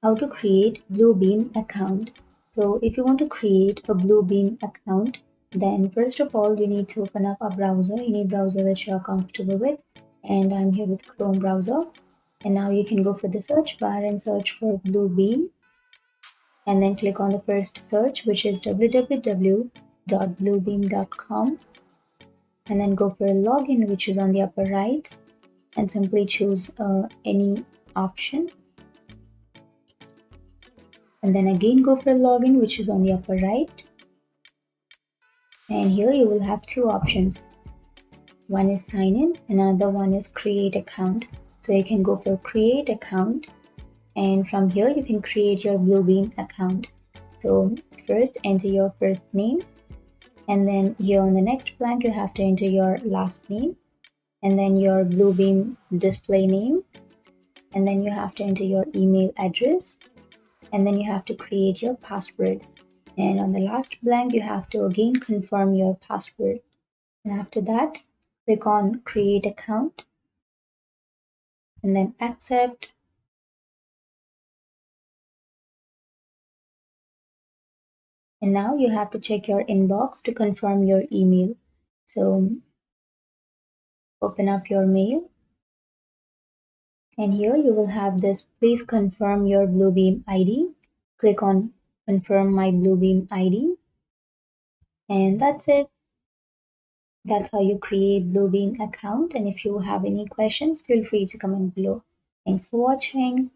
how to create Bluebeam account. So if you want to create a Bluebeam account, then first of all you need to open up a browser, any browser that you are comfortable with, and I'm here with Chrome browser. And now you can go for the search bar and search for Bluebeam, and then click on the first search, which is www.bluebeam.com, and then go for login, which is on the upper right, and simply choose any option, and then again go for login, which is on the upper right. And here you will have two options. One is sign in and another one is create account. So you can go for create account, and from here you can create your Bluebeam account. So first enter your first name, and then here on the next blank you have to enter your last name, and then your Bluebeam display name, and then you have to enter your email address, and then you have to create your password. And on the last blank you have to again confirm your password, and after that click on create account and then accept. And now you have to check your inbox to confirm your email. So open up your mail, and here you will have this, please confirm your Bluebeam ID. Click on confirm my Bluebeam ID, and that's it. That's how you create Bluebeam account. And if you have any questions, feel free to comment below. Thanks for watching.